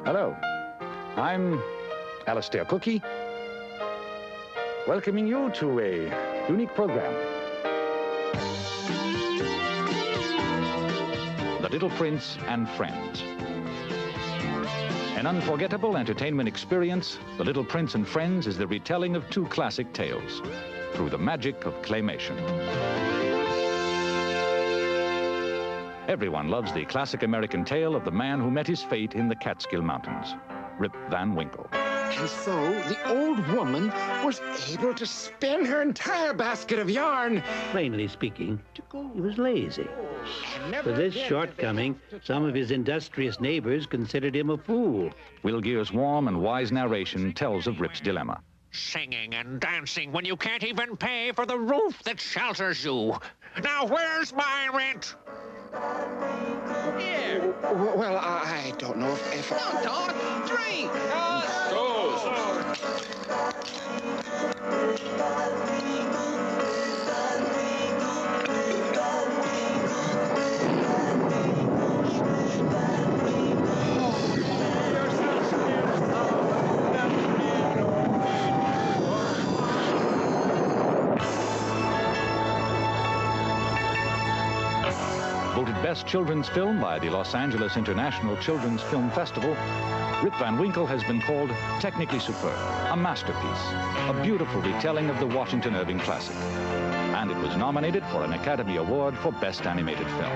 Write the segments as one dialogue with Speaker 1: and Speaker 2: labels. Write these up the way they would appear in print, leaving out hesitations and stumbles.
Speaker 1: Hello, I'm Alistair Cookie, welcoming you to a unique program. The Little Prince and Friends. An unforgettable entertainment experience, The Little Prince and Friends is the retelling of two classic tales through the magic of claymation. Everyone loves the classic American tale of the man who met his fate in the Catskill Mountains, Rip Van Winkle.
Speaker 2: And so the old woman was able to spin her entire basket of yarn.
Speaker 3: Plainly speaking, he was lazy. For this shortcoming, some of his industrious neighbors considered him a fool.
Speaker 1: Will Geer's warm and wise narration tells of Rip's dilemma.
Speaker 4: Singing and dancing when you can't even pay for the roof that shelters you. Now where's my rent?
Speaker 2: Here. Well, I don't know if
Speaker 4: No, dog, drink.
Speaker 1: Voted Best Children's Film by the Los Angeles International Children's Film Festival, Rip Van Winkle has been called technically superb, a masterpiece, a beautiful retelling of the Washington Irving classic. And it was nominated for an Academy Award for Best Animated Film.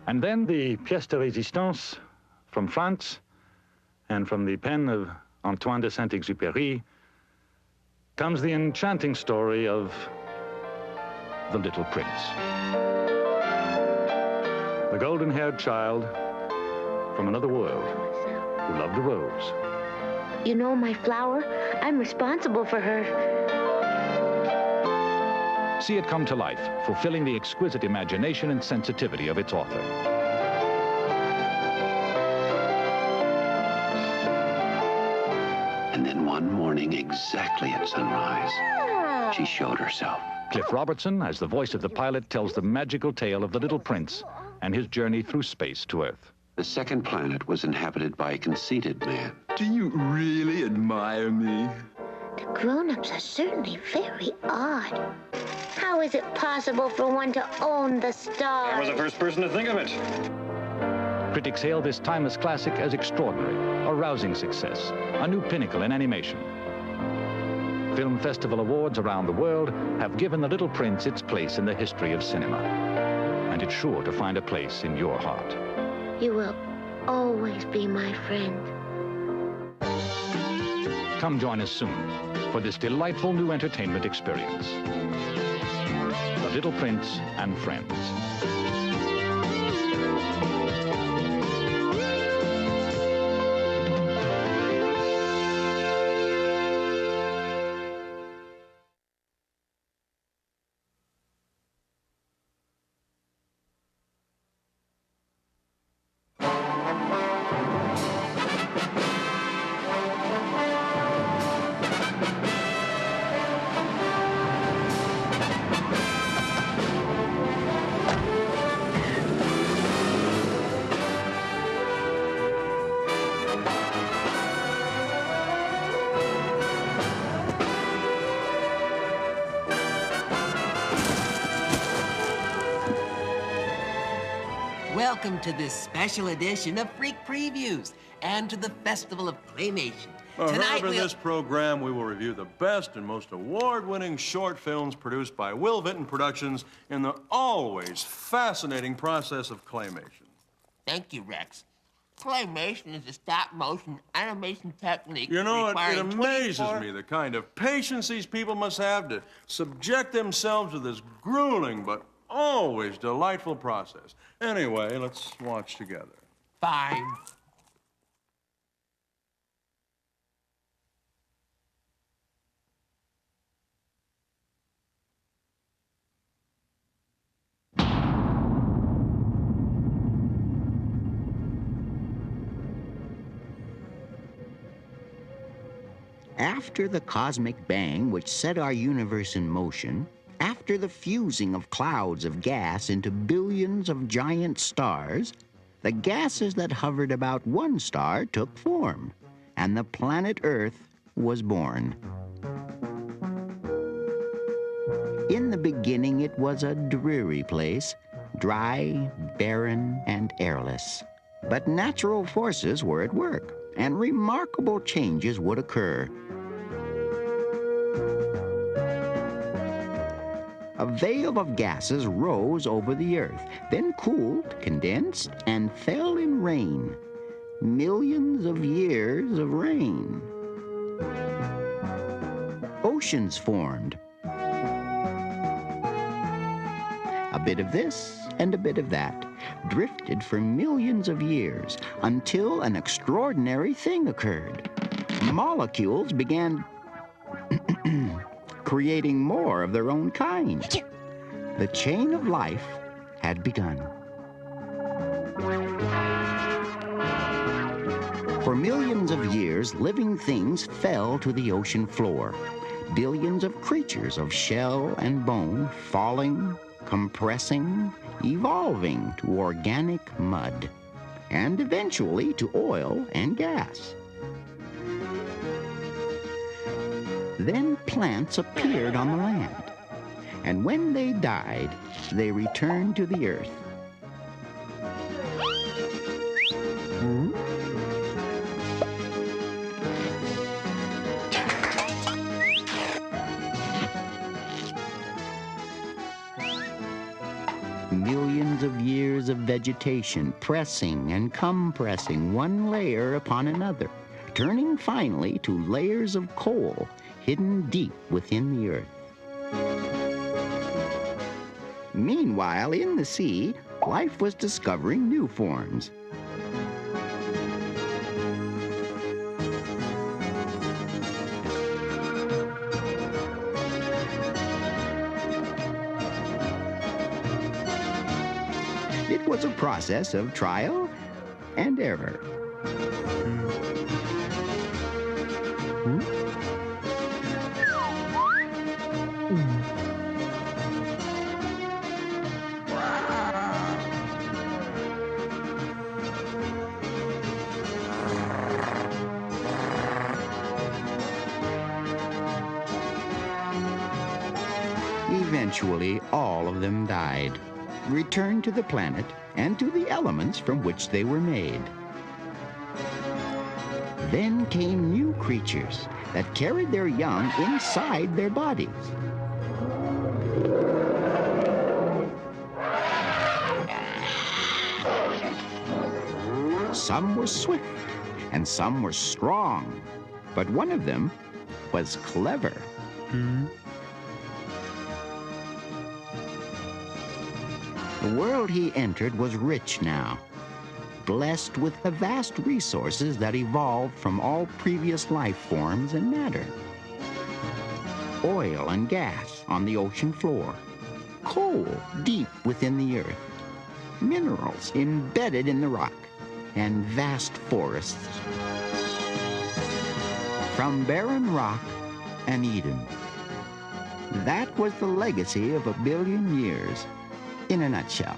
Speaker 1: And then the pièce de résistance from France, and from the pen of Antoine de Saint-Exupéry, comes the enchanting story of the Little Prince. The golden-haired child from another world who loved a rose.
Speaker 5: You know my flower? I'm responsible for her.
Speaker 1: See it come to life, fulfilling the exquisite imagination and sensitivity of its author.
Speaker 6: And then one morning, exactly at sunrise, she showed herself.
Speaker 1: Cliff Robertson, as the voice of the pilot, tells the magical tale of the Little Prince and his journey through space to Earth.
Speaker 6: The second planet was inhabited by a conceited man.
Speaker 7: Do you really admire me?
Speaker 5: The grown-ups are certainly very odd. How is it possible for one to own the stars?
Speaker 8: I was the first person to think of it.
Speaker 1: Critics hail this timeless classic as extraordinary, a rousing success, a new pinnacle in animation. Film festival awards around the world have given The Little Prince its place in the history of cinema. And it's sure to find a place in your heart.
Speaker 5: You will always be my friend.
Speaker 1: Come join us soon for this delightful new entertainment experience. The Little Prince and Friends.
Speaker 9: Welcome to this special edition of Freak Previews and to the Festival of Claymation.
Speaker 10: Tonight, in this program, we will review the best and most award-winning short films produced by Will Vinton Productions in the always fascinating process of claymation.
Speaker 9: Thank you, Rex. Claymation is a stop-motion animation technique.
Speaker 10: You know, it amazes me the kind of patience these people must have to subject themselves to this grueling but always delightful process. Anyway, let's watch together.
Speaker 9: Fine.
Speaker 11: After the cosmic bang which set our universe in motion, after the fusing of clouds of gas into billions of giant stars, the gases that hovered about one star took form, and the planet Earth was born. In the beginning, it was a dreary place, dry, barren, and airless. But natural forces were at work, and remarkable changes would occur. A veil of gases rose over the Earth, then cooled, condensed, and fell in rain. Millions of years of rain. Oceans formed. A bit of this and a bit of that, drifted for millions of years until an extraordinary thing occurred. Molecules began creating more of their own kind. The chain of life had begun. For millions of years, living things fell to the ocean floor. Billions of creatures of shell and bone falling, compressing, evolving to organic mud, and eventually to oil and gas. Then plants appeared on the land, and when they died, they returned to the earth. Millions of years of vegetation pressing and compressing one layer upon another, turning finally to layers of coal hidden deep within the earth. Meanwhile, in the sea, life was discovering new forms. It was a process of trial and error. Eventually, all of them died, returned to the planet and to the elements from which they were made. Then came new creatures that carried their young inside their bodies. Some were swift and some were strong, but one of them was clever. The world he entered was rich now, blessed with the vast resources that evolved from all previous life forms and matter. Oil and gas on the ocean floor, coal deep within the earth, minerals embedded in the rock, and vast forests. From barren rock, an Eden. That was the legacy of 1 billion years. In a nutshell.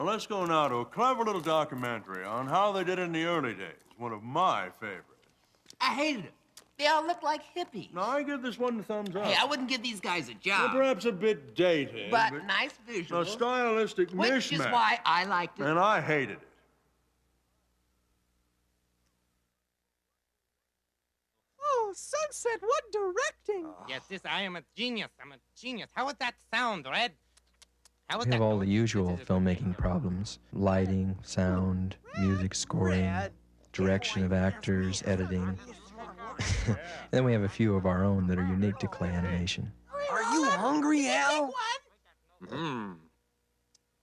Speaker 10: Well, let's go now to a clever little documentary on how they did it in the early days. One of my favorites.
Speaker 9: I hated it. They all look like hippies.
Speaker 10: No, I give this one the thumbs up.
Speaker 9: Hey, I wouldn't give these guys a job.
Speaker 10: Well, perhaps a bit dated.
Speaker 9: But nice visuals.
Speaker 10: A stylistic mishmash.
Speaker 9: Which is why I liked it.
Speaker 10: And I hated it.
Speaker 8: Oh, Sunset, what directing!
Speaker 12: Yes, I am a genius. I'm a genius. How would that sound, Red? We have all the usual filmmaking problems: lighting, sound, music scoring, direction of actors, editing. And then we have a few of our own that are unique to clay animation.
Speaker 13: Are you hungry, Al?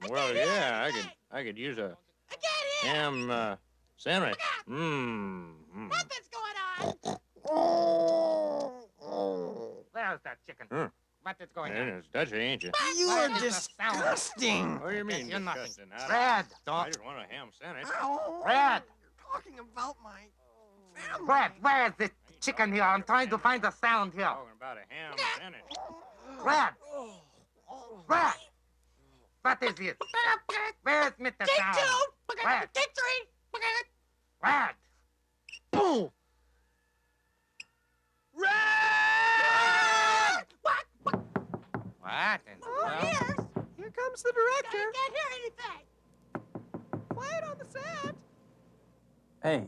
Speaker 14: Well, yeah, I could use a ham sandwich.
Speaker 15: Nothing's going on.
Speaker 4: Where's that chicken? What is going on?
Speaker 14: It's touchy, ain't you?
Speaker 13: You are disgusting.
Speaker 14: What do you mean,
Speaker 4: You're nothing.
Speaker 14: disgusting?
Speaker 4: Brad!
Speaker 14: I just want a ham sandwich.
Speaker 4: Brad!
Speaker 13: You're talking about my family.
Speaker 4: Brad, where is this chicken here? I'm trying to find the sound here.
Speaker 14: Talking about a ham sandwich.
Speaker 4: Brad! Brad! What is it? Where's Mr.
Speaker 15: Take
Speaker 4: Sound?
Speaker 15: two.
Speaker 4: Brad!
Speaker 15: Take three.
Speaker 4: Brad!
Speaker 13: Boom.
Speaker 4: What in the world?
Speaker 8: Here comes the director.
Speaker 15: I can't hear anything.
Speaker 8: Quiet on the set.
Speaker 16: Hey,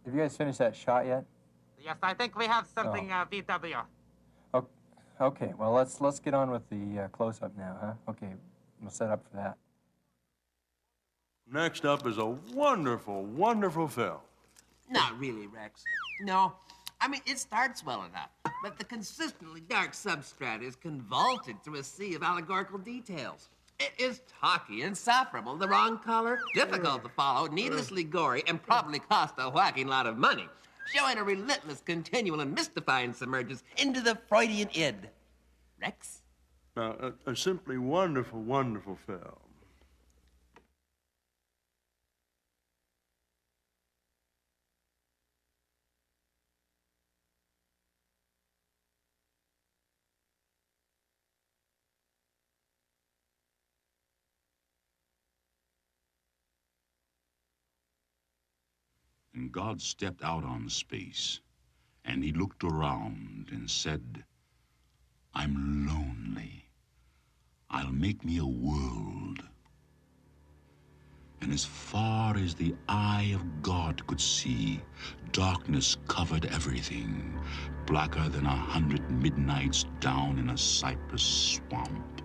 Speaker 16: have you guys finished that shot yet?
Speaker 4: Yes, I think we have something, VW.
Speaker 16: Okay, well, let's get on with the close-up now, huh? Okay, we'll set up for that.
Speaker 10: Next up is a wonderful, wonderful film.
Speaker 9: Not really, Rex. No. I mean, it starts well enough, but the consistently dark substrate is convoluted through a sea of allegorical details. It is talky, insufferable, the wrong color, difficult to follow, needlessly gory, and probably cost a whacking lot of money, showing a relentless, continual, and mystifying submergence into the Freudian id. Rex?
Speaker 10: Now, a simply wonderful, wonderful film.
Speaker 17: And God stepped out on space, and he looked around and said, I'm lonely. I'll make me a world. And as far as the eye of God could see, darkness covered everything, blacker than 100 midnights down in a cypress swamp.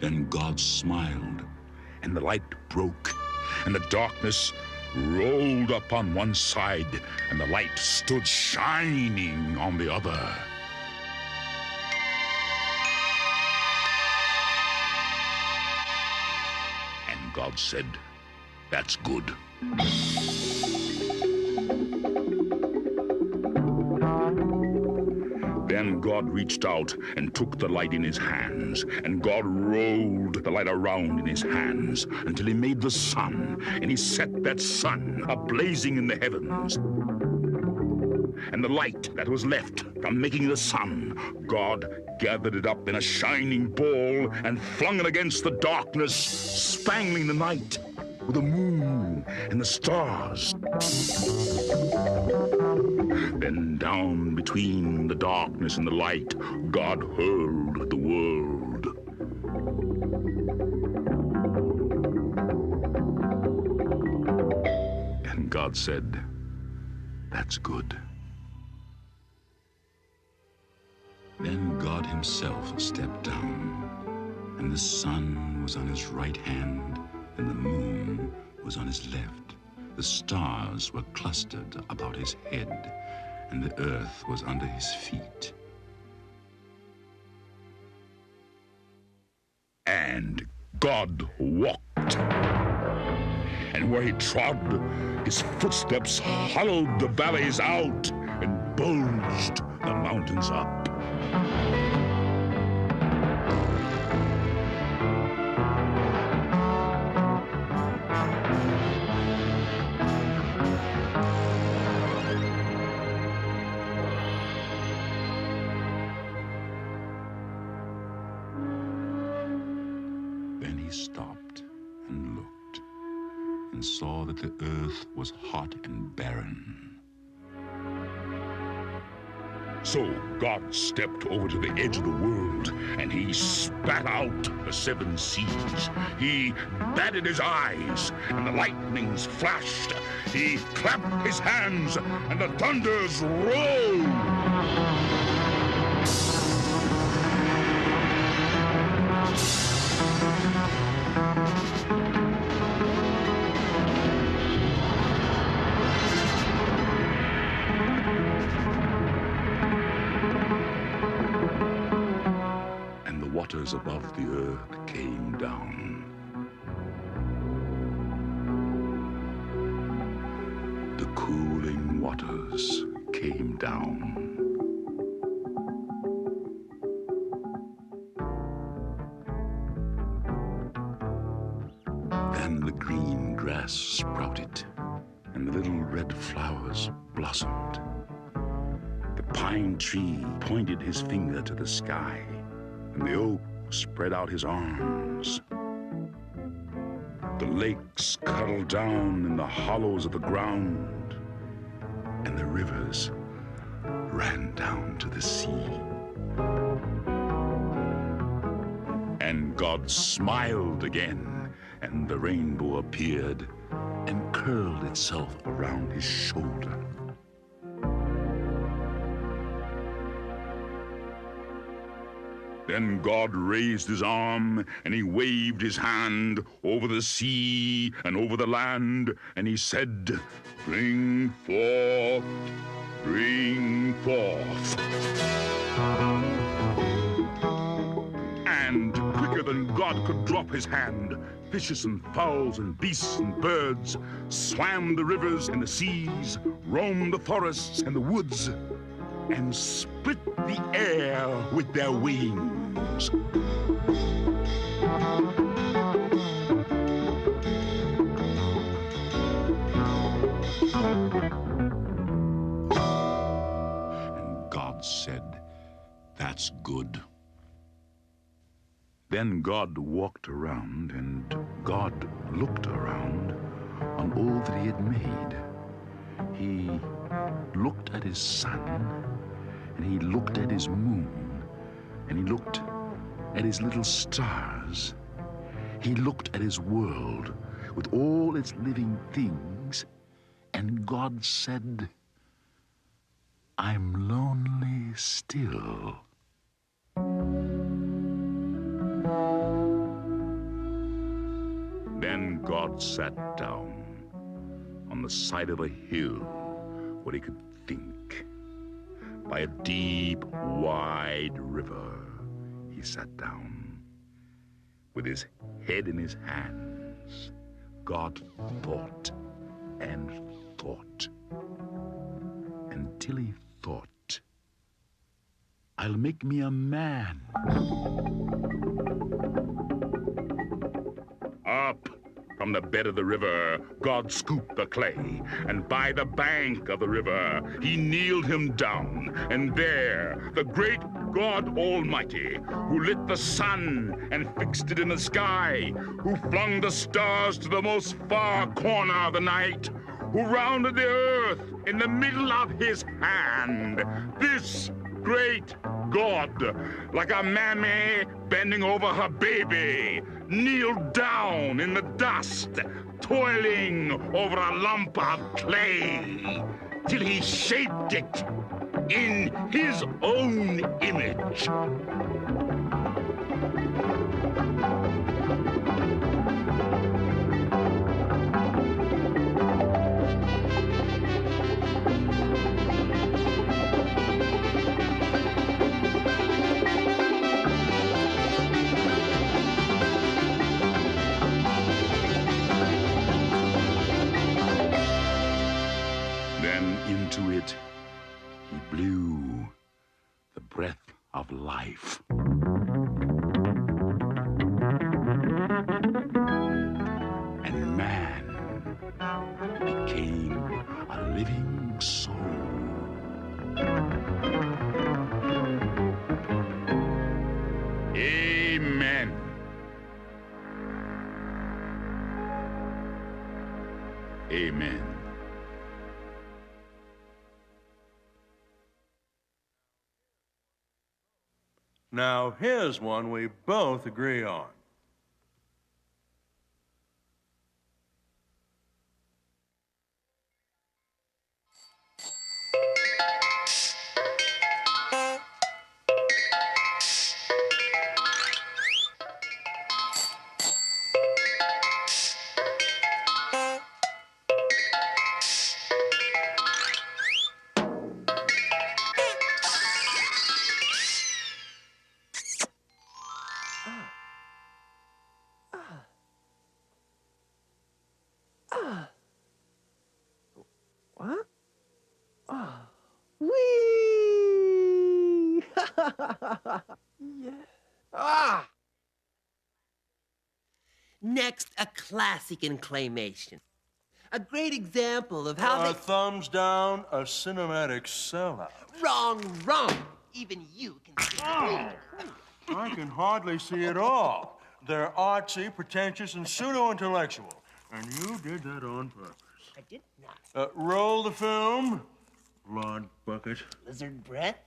Speaker 17: Then God smiled, and the light broke, and the darkness rolled up on one side, and the light stood shining on the other. And God said, that's good. Then God reached out and took the light in his hands, and God rolled the light around in his hands until he made the sun, and he set that sun ablazing in the heavens. And the light that was left from making the sun, God gathered it up in a shining ball and flung it against the darkness, spangling the night with the moon and the stars. Then down between the darkness and the light, God hurled the world. And God said, that's good. Then God himself stepped down, and the sun was on his right hand, and the moon was on his left. The stars were clustered about his head, and the earth was under his feet. And God walked. And where he trod, his footsteps hollowed the valleys out and bulged the mountains up. Then he stopped and looked and saw that the earth was hot and barren. So God stepped over to the edge of the world, and he spat out the 7 seas. He batted his eyes, and the lightnings flashed. He clapped his hands, and the thunders rolled. And the waters above the earth came down. The cooling waters came down. Then the green grass sprouted, and the little red flowers blossomed. The pine tree pointed his finger to the sky, and the oak spread out his arms. The lakes cuddled down in the hollows of the ground, and the rivers ran down to the sea. And God smiled again, and the rainbow appeared and curled itself around his shoulder. Then God raised his arm, and he waved his hand over the sea and over the land, and he said, "Bring forth, bring forth." And quicker than God could drop his hand, fishes and fowls and beasts and birds swam the rivers and the seas, roamed the forests and the woods, and split the air with their wings. And God said, "That's good." Then God walked around, and God looked around on all that he had made. He looked at his sun, and he looked at his moon, and he looked at his little stars. He looked at his world with all its living things, and God said, "I'm lonely still." Then God sat down on the side of a hill where he could think. By a deep, wide river, he sat down. With his head in his hands, God thought and thought, until he thought, "I'll make me a man." Up from the bed of the river, God scooped the clay, and by the bank of the river, he kneeled him down. And there, the great God Almighty, who lit the sun and fixed it in the sky, who flung the stars to the most far corner of the night, who rounded the earth in the middle of his hand, this great God, like a mammy bending over her baby, kneeled down in the dust, toiling over a lump of clay, till he shaped it in his own image. Into it, he blew the breath of life. And man became a living soul. Amen. Amen.
Speaker 10: Now, here's one we both agree on.
Speaker 18: Whee!
Speaker 13: Yeah. Ah!
Speaker 9: Next, a classic in claymation. A great example of how
Speaker 10: Thumbs down, a cinematic sellout.
Speaker 9: Wrong, wrong. Even you can see
Speaker 10: I can hardly see it all. They're artsy, pretentious, and pseudo-intellectual. And you did that on purpose.
Speaker 9: I did not.
Speaker 10: Roll the film. Blood bucket.
Speaker 9: Lizard breath?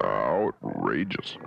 Speaker 17: Outrageous.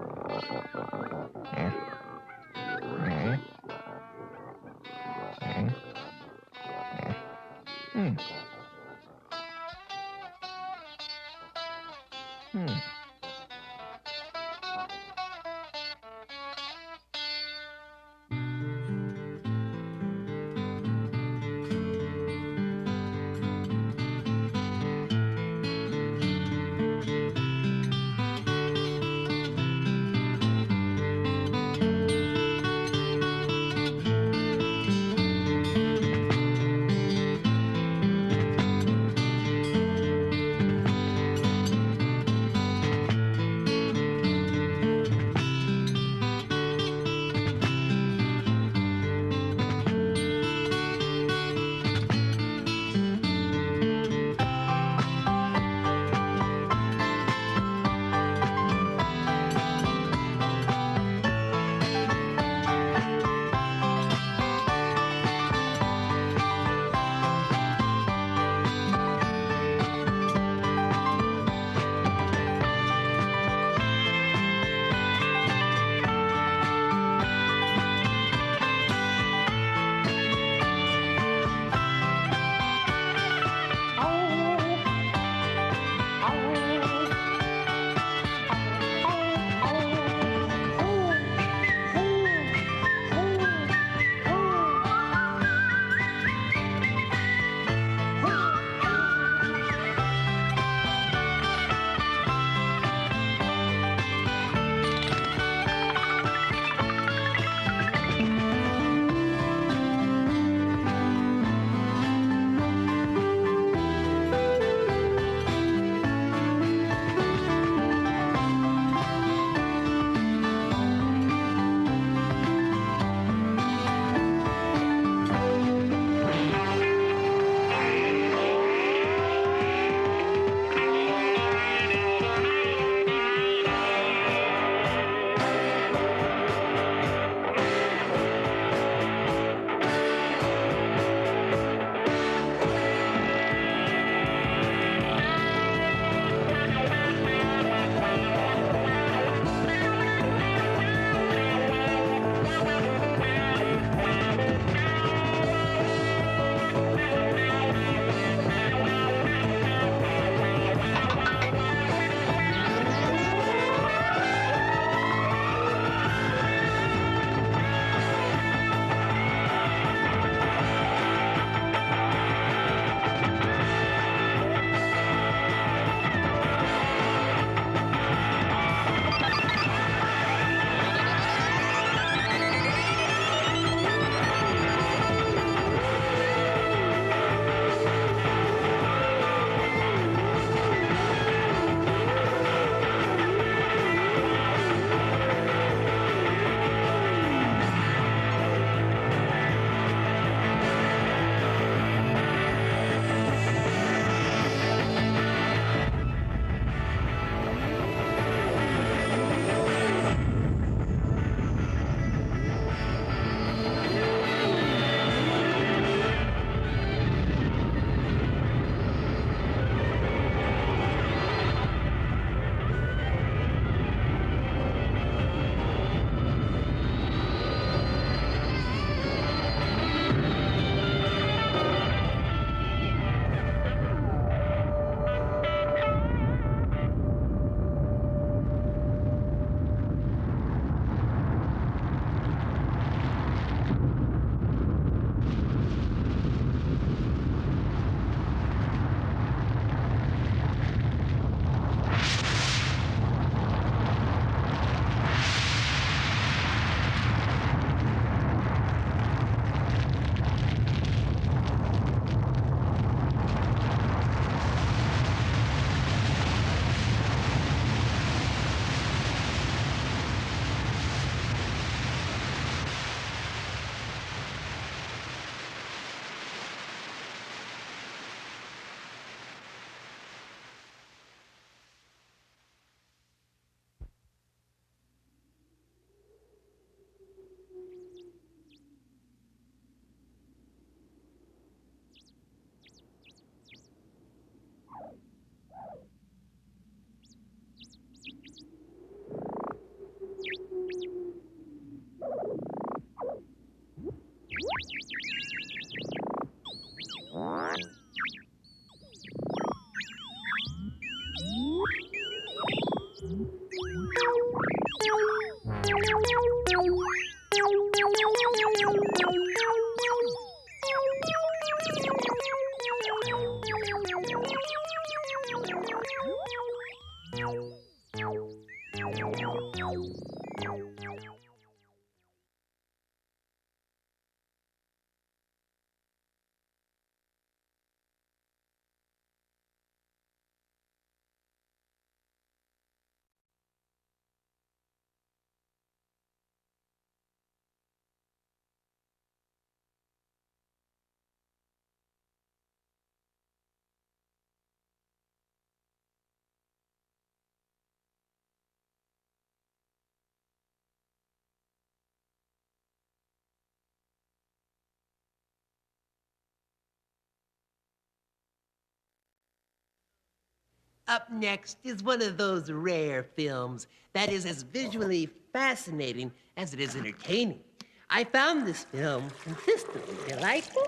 Speaker 9: Up next is one of those rare films that is as visually fascinating as it is entertaining. I found this film consistently delightful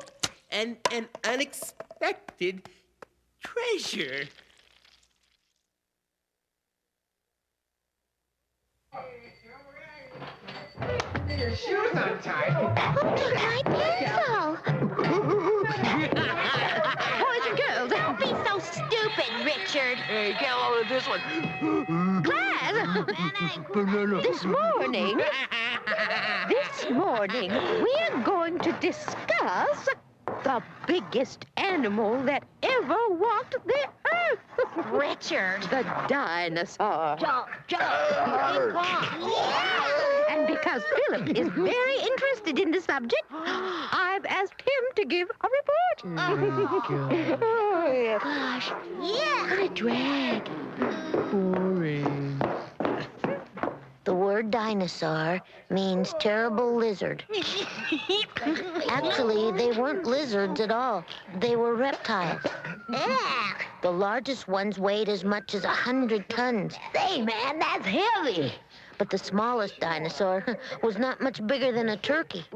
Speaker 9: and an unexpected treasure.
Speaker 2: Your shoes untied.
Speaker 5: My pencil.
Speaker 15: Boys and girls, don't be so stupid, Richard.
Speaker 13: Hey, get a load of this one.
Speaker 15: Class, this morning, we're going to discuss the biggest animal that ever walked the earth.
Speaker 5: Richard.
Speaker 15: The dinosaur. And because Philip is very interested in the subject, I've asked him to give a report.
Speaker 5: Gosh, yeah. What a drag.
Speaker 12: Boring.
Speaker 5: The word dinosaur means terrible lizard. Actually, they weren't lizards at all. They were reptiles. The largest ones weighed as much as 100 tons.
Speaker 15: Say, man, that's heavy.
Speaker 5: But the smallest dinosaur was not much bigger than a turkey.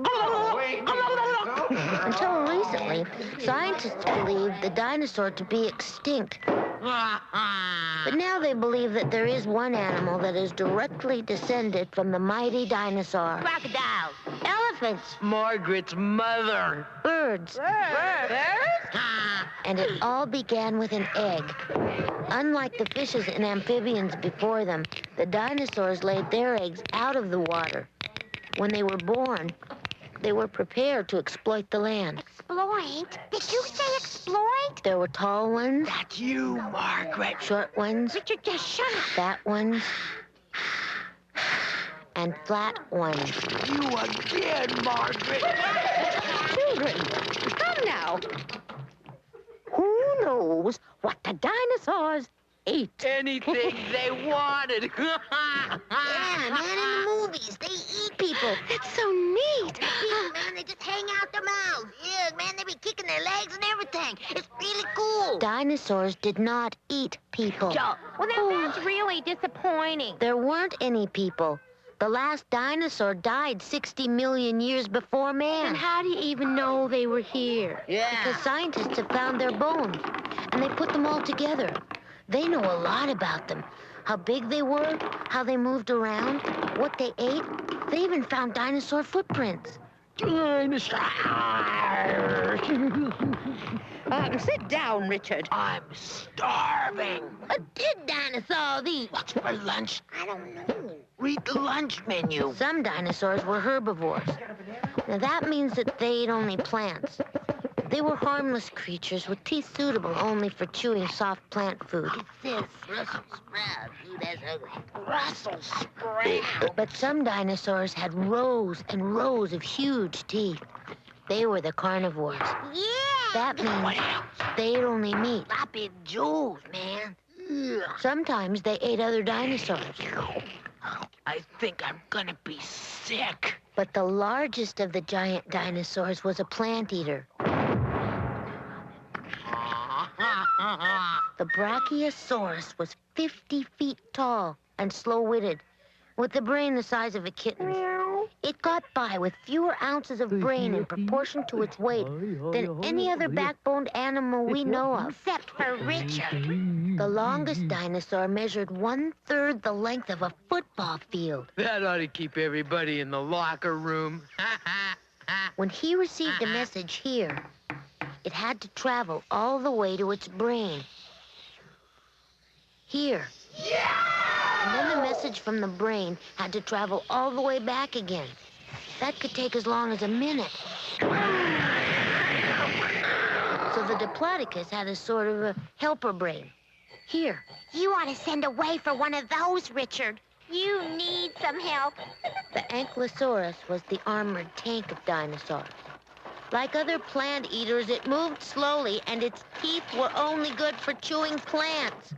Speaker 5: Until recently, scientists believed the dinosaur to be extinct. But now they believe that there is one animal that is directly descended from the mighty dinosaur.
Speaker 15: Crocodiles.
Speaker 5: Elephants.
Speaker 13: Margaret's mother.
Speaker 5: Birds. And it all began with an egg. Unlike the fishes and amphibians before them, the dinosaurs laid their eggs out of the water. When they were born, they were prepared to exploit the land.
Speaker 15: Exploit? Did you say exploit?
Speaker 5: There were tall ones.
Speaker 13: That's you, Margaret.
Speaker 5: Short ones.
Speaker 15: Richard, just shut up.
Speaker 5: Fat ones. And flat ones.
Speaker 13: You again, Margaret.
Speaker 15: Children, come now. Who knows what the dinosaurs ate?
Speaker 13: Anything they wanted.
Speaker 5: Yeah, man, in the movies, they eat people.
Speaker 15: That's so neat.
Speaker 5: Man, they just hang out their mouths. Yeah, man, they be kicking their legs and everything. It's really cool. Dinosaurs did not eat people.
Speaker 15: Well, that's really disappointing.
Speaker 5: There weren't any people. The last dinosaur died 60 million years before man.
Speaker 15: And how do you even know they were here?
Speaker 5: Because scientists have found their bones, and they put them all together. They know a lot about them. How big they were, how they moved around, what they ate. They even found dinosaur footprints.
Speaker 15: Sit down, Richard.
Speaker 13: I'm starving.
Speaker 5: What did dinosaurs eat?
Speaker 13: What's for lunch?
Speaker 5: I don't know.
Speaker 13: Read the lunch menu.
Speaker 5: Some dinosaurs were herbivores. Now that means that they ate only plants. They were harmless creatures with teeth suitable only for chewing soft plant food.
Speaker 15: This Brussels sprout, dude, that's ugly. Brussels sprout.
Speaker 5: But some dinosaurs had rows and rows of huge teeth. They were the carnivores.
Speaker 15: Yeah.
Speaker 5: That means they ate only meat.
Speaker 15: Sloppy Joes, man.
Speaker 5: Sometimes they ate other dinosaurs.
Speaker 13: I think I'm gonna be sick.
Speaker 5: But the largest of the giant dinosaurs was a plant eater. The Brachiosaurus was 50 feet tall and slow-witted, with a brain the size of a kitten's. It got by with fewer ounces of brain in proportion to its weight than any other backboned animal we know of.
Speaker 15: Except for Richard.
Speaker 5: The longest dinosaur measured 1/3 the length of a football field.
Speaker 13: That ought to keep everybody in the locker room.
Speaker 5: When he received a message here, it had to travel all the way to its brain. Here. And then the message from the brain had to travel all the way back again. That could take as long as a minute. So the Diplodocus had a sort of a helper brain. Here.
Speaker 15: You ought to send away for one of those, Richard. You need some help.
Speaker 5: The Ankylosaurus was the armored tank of dinosaurs. Like other plant eaters, it moved slowly, and its teeth were only good for chewing plants.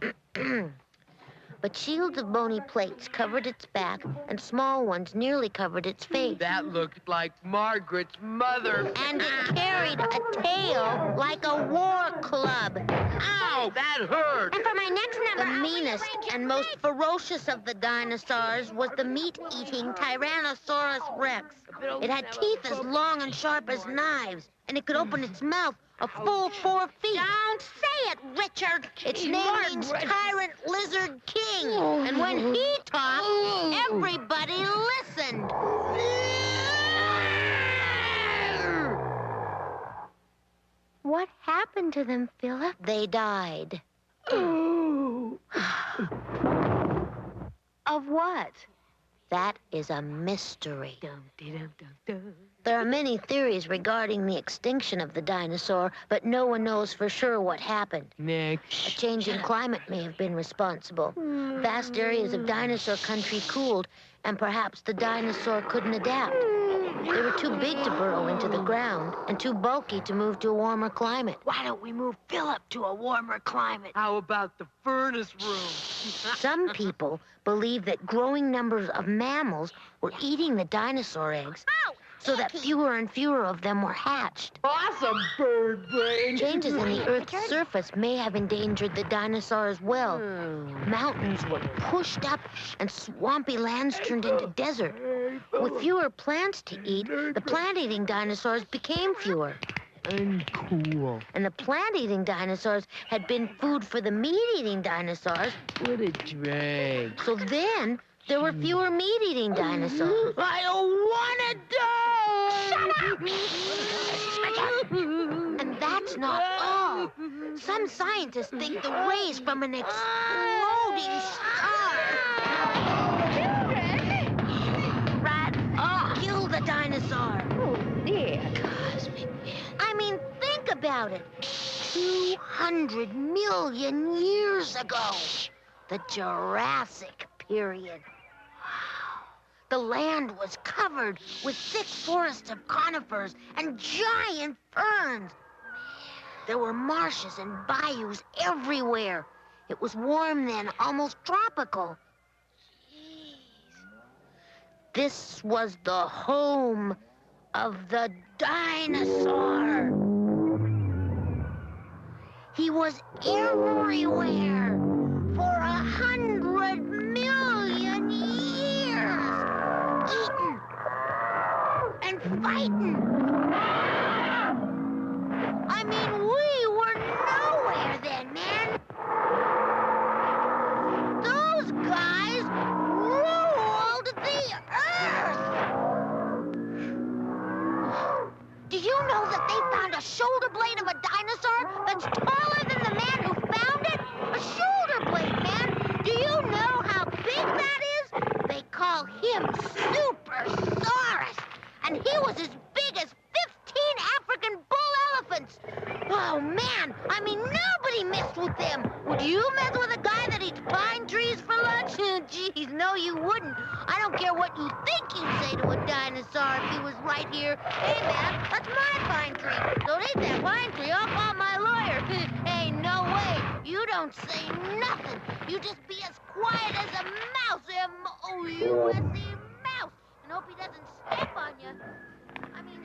Speaker 5: but shields of bony plates covered its back, and small ones nearly covered its face.
Speaker 13: That looked like Margaret's mother.
Speaker 5: And it carried a tail like a war club.
Speaker 13: Ow, that hurt.
Speaker 5: And for my next number, the meanest and most ferocious of the dinosaurs was the meat-eating Tyrannosaurus Rex. It had teeth as long and sharp as knives, and it could open its mouth a full 4 feet. Don't say it, Richard. Its name means Tyrant Lizard King. And when he talked, everybody listened. What happened to them, Philip? They died. Of what? That is a mystery. There are many theories regarding the extinction of the dinosaur, but no one knows for sure what happened.
Speaker 13: Next.
Speaker 5: A change in climate may have been responsible. Vast areas of dinosaur country cooled, and perhaps the dinosaur couldn't adapt. They were too big to burrow into the ground and too bulky to move to a warmer climate.
Speaker 13: Why don't we move Philip to a warmer climate? How about the furnace room?
Speaker 5: Some people believe that growing numbers of mammals were eating the dinosaur eggs, so that fewer and fewer of them were hatched.
Speaker 13: Awesome, bird brain!
Speaker 5: Changes in the Earth's surface may have endangered the dinosaur as well. Mountains were pushed up and swampy lands turned into desert. With fewer plants to eat, the plant-eating dinosaurs became fewer.
Speaker 13: Uncool.
Speaker 5: And the plant-eating dinosaurs had been food for the meat-eating dinosaurs.
Speaker 13: What a drag.
Speaker 5: So then, there were fewer meat-eating dinosaurs.
Speaker 13: I don't want to die!
Speaker 5: Shut up! And that's not all. Some scientists think the rays from an exploding star killed the dinosaur.
Speaker 15: Oh, dear.
Speaker 5: I mean, think about it. 200 million years ago. The Jurassic period. The land was covered with thick forests of conifers and giant ferns. There were marshes and bayous everywhere. It was warm then, almost tropical. This was the home of the dinosaur. He was everywhere for 100 million years. Eating and fighting. I mean, we were nowhere then, man. Those guys ruled the earth. Do you know that they found a shoulder blade of a dinosaur that's taller than the man who found it? A shoulder blade, man. Do you know how big that is? They call him Supersaurus. And he was as big as 15 African bull elephants. Oh, man. I mean, nobody messed with them. Would you mess with a guy that eats pine trees for lunch? Geez, no, you wouldn't. I don't care what you think you'd say to a dinosaur if he was right here. Hey, man, that's my pine tree. Don't eat that pine tree. I'll call my lawyer. Hey, no way. You don't say nothing. You just be as quiet as a mouse. M-O-U-S-E, mouse. And hope he doesn't step on you. I mean...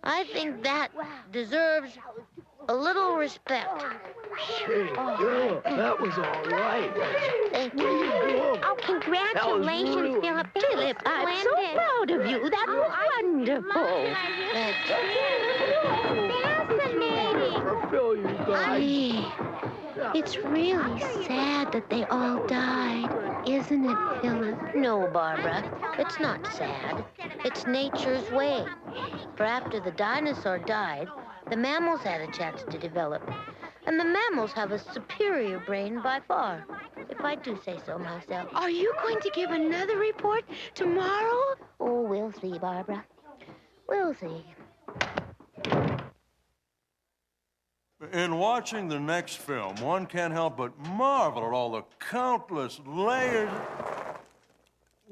Speaker 5: I think that deserves a little respect.
Speaker 13: Oh, that was all right.
Speaker 5: Thank you.
Speaker 15: Oh, congratulations, Philip. Philip, I'm so proud of you. That was wonderful.
Speaker 5: Fascinating. It's really sad that they all died, isn't it, Philip? No, Barbara. It's not sad. It's nature's way. For after the dinosaur died, the mammals had a chance to develop. And the mammals have a superior brain by far, if I do say so myself.
Speaker 15: Are you going to give another report tomorrow?
Speaker 5: Oh, we'll see, Barbara. We'll see.
Speaker 10: In watching the next film, one can't help but marvel at all the countless layers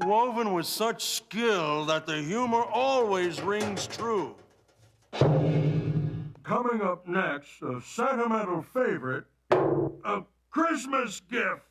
Speaker 10: woven with such skill that the humor always rings true. Coming up next, a sentimental favorite, a Christmas gift.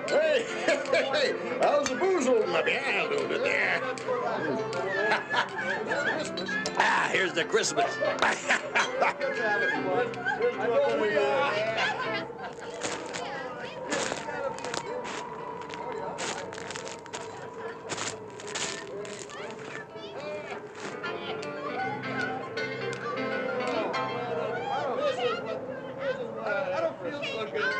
Speaker 18: Hey, how's the booze holding up? Yeah, over there. Here's the Christmas. I don't feel so good.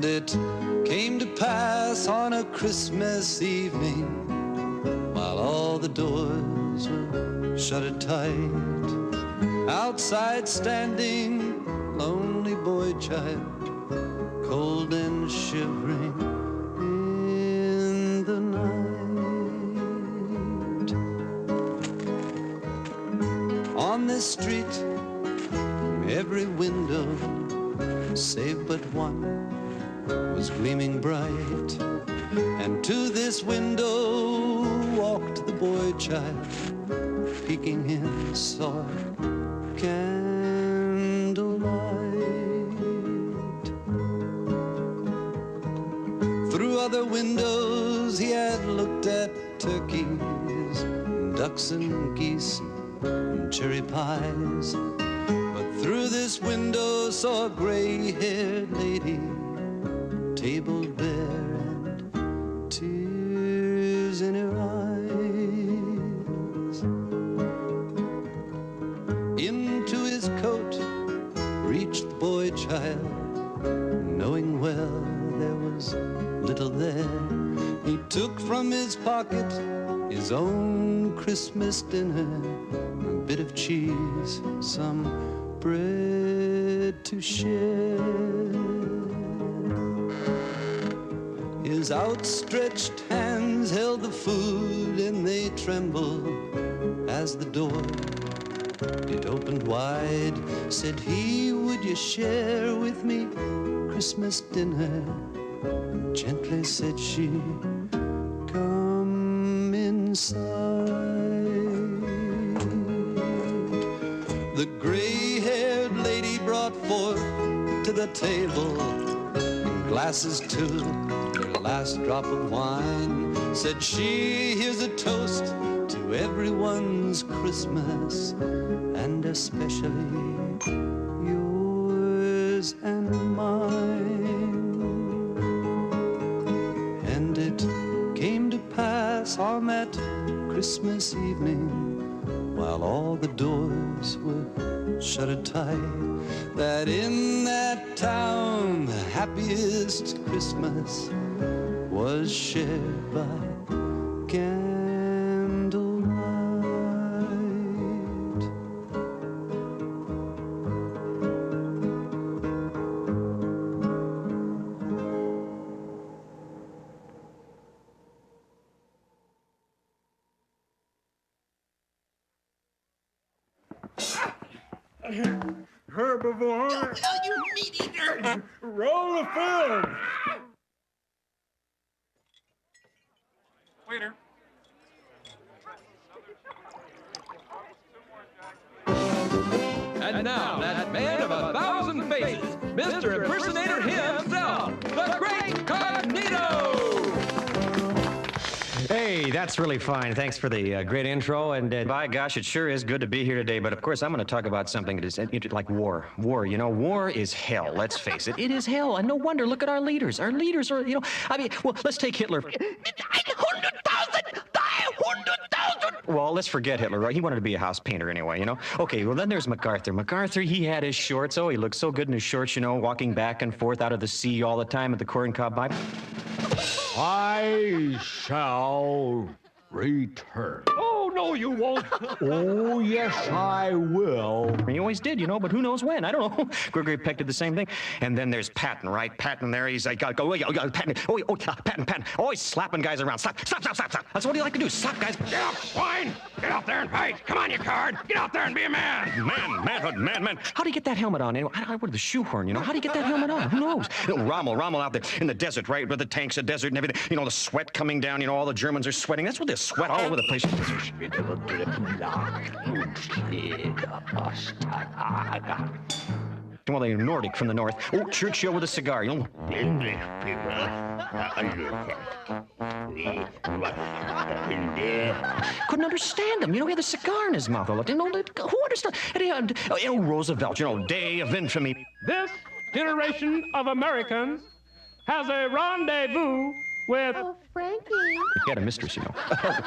Speaker 19: it came to pass on a Christmas evening, while all the doors were shuttered tight, outside standing, lonely boy child, cold and shivering in the night. On this street, every window, save but one, was gleaming bright, and to this window walked the boy child, peeking in soft candlelight. Through other windows he had looked at turkeys, ducks and geese and cherry pies, but through this window saw a gray-haired lady, table bare and tears in her eyes. Into his coat reached the boy child, knowing well there was little there. He took from his pocket his own Christmas dinner, a bit of cheese, some bread to share. His outstretched hands held the food and they trembled as the door, it opened wide. Said he, would you share with me Christmas dinner? Gently said she, come inside. The gray-haired lady brought forth to the table glasses to their last drop of wine. Said she, here's a toast to everyone's Christmas, and especially yours and mine. And it came to pass on that Christmas evening, while all the doors were shuttered tight, that in that town the happiest Christmas was shared by candlelight.
Speaker 10: Herbivore.
Speaker 9: No, you meat eater!
Speaker 10: Roll the film.
Speaker 16: Waiter.
Speaker 20: And now, that man of 1,000 faces, Mr. Impersonator himself, the Great Cognito!
Speaker 21: Hey, that's really fine. Thanks for the great intro, and by gosh, it sure is good to be here today. But of course, I'm going to talk about something that is like war. War, you know, war is hell, let's face it. It is hell, and no wonder. Look at our leaders. Our leaders are, you know, I mean, well, let's take Hitler. 100,000! Well, let's forget Hitler, right? He wanted to be a house painter anyway, you know? Okay, well, then there's MacArthur. MacArthur, he had his shorts. Oh, he looked so good in his shorts, you know, walking back and forth out of the sea all the time at the corncob mine.
Speaker 22: I shall return.
Speaker 20: Oh, no, you won't.
Speaker 22: Oh, yes, I will.
Speaker 21: He always did, you know, but who knows when? I don't know. Gregory Peck did the same thing. And then there's Patton, right? Patton there, he's like, Patton. Patton. Always slapping guys around. Slap. That's what he like to do, slap guys.
Speaker 4: Get up, swine! Get out there and fight! Come on, you card! Get out there and be a man!
Speaker 21: Manhood. How'd he get that helmet on anyway? I would the shoehorn, you know? How'd he get that helmet on? Who knows? Rommel out there in the desert, right? Where the tanks, the desert and everything. You know, the sweat coming down, you know, all the Germans are sweating. That's what they sweat all over the place. Well, they're Nordic from the north. Oh, Churchill with a cigar, you know.
Speaker 18: English people
Speaker 21: couldn't understand him. You know, he had a cigar in his mouth. You know, who understood? And Roosevelt, you know, day of infamy.
Speaker 20: This generation of Americans has a rendezvous with...
Speaker 15: Oh, Frankie.
Speaker 21: He had a mistress, you know.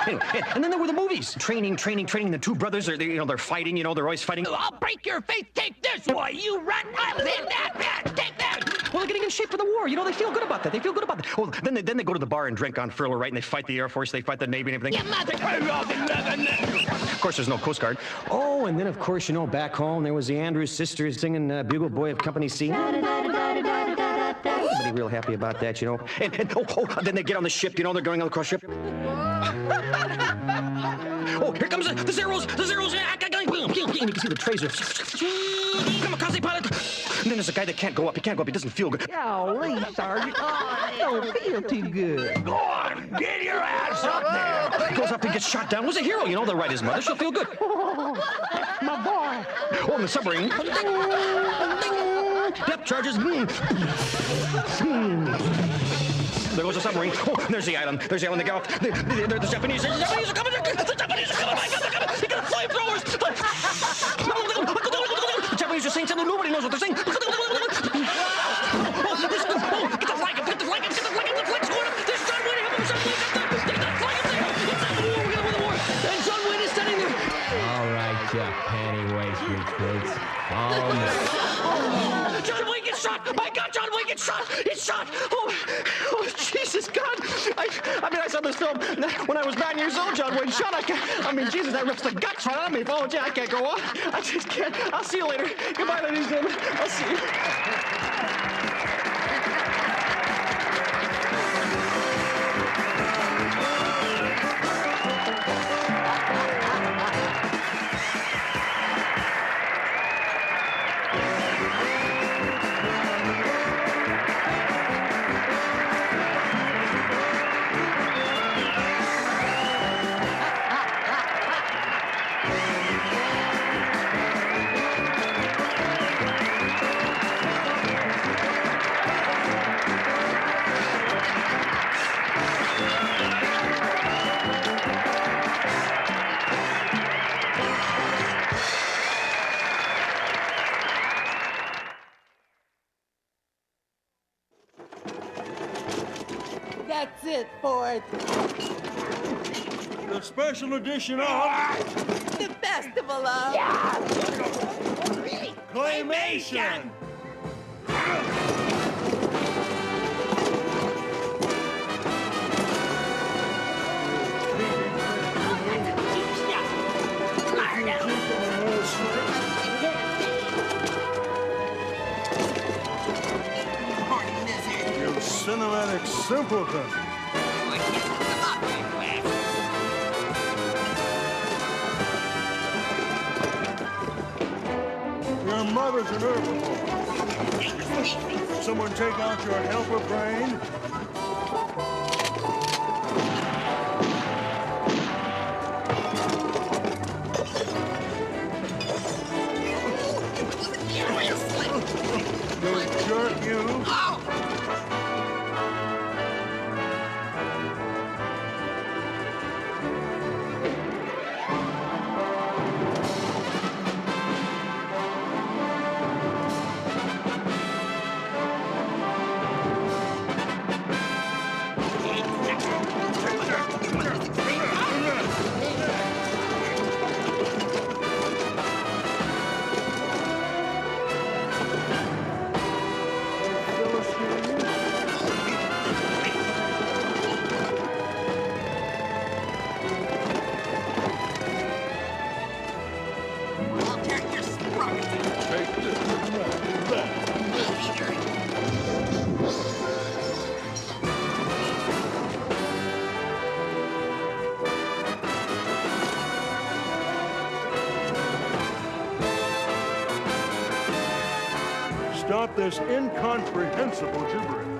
Speaker 21: Anyway, and then there were the movies. Training. The two brothers, they're fighting, you know, they're always fighting.
Speaker 13: I'll break your face. Take this, boy. You run. I'll hit that. Take that.
Speaker 21: Well, getting in shape for the war. You know, they feel good about that. They feel good about that. Oh, then they go to the bar and drink on Furlough, right? And they fight the Air Force, they fight the Navy and everything. Of course, there's no Coast Guard. Oh, and then, of course, you know, back home, there was the Andrews sisters singing Bugle Boy of Company C. Everybody real happy about that, you know. And then they get on the ship, you know, they're going on the cruise ship. Oh, here comes the Zeros. And you can see the tracer. Kamikaze pilot. And then there's a guy that can't go up. He can't go up. He doesn't feel good.
Speaker 13: Golly, Sergeant. I don't feel too good.
Speaker 22: Go on, get your ass up there.
Speaker 21: He goes up and gets shot down. Was a hero, you know. They'll write his mother. She'll feel good.
Speaker 13: Oh, my boy.
Speaker 21: Oh, and the submarine. Depth charges. There goes the submarine. Oh, and there's the island. There's the island. They go off. The Japanese. The Japanese are coming. The Japanese are coming. My God, they're coming. They got flamethrowers. The Japanese are saying something. Nobody knows what they're saying. Get the flag up. Get the flag up. Get the flag up. The flag's going up. There's John Wayne. Help him. John Wayne up there. Get that flag up there. It's like the war. We're going to win the war. And John Wayne is standing there.
Speaker 22: All right, you penny wasters, kids.
Speaker 21: John Wayne gets shot! My God, John Wayne gets shot! He's shot! Oh, Jesus God! I mean, I saw this film when I was 9 years old. John Wayne shot. I mean, Jesus, that rips the guts right out of me. Oh, gee, I can't go on. I just can't. I'll see you later. Goodbye, ladies and gentlemen. I'll see you.
Speaker 8: That's it, Ford.
Speaker 10: The special edition of
Speaker 8: The Festival of
Speaker 10: Claymation. You cinematic simpleton. Your mother's an herbivore. Someone take out your helper brain. They'll jerk you. Stop this incomprehensible gibberish.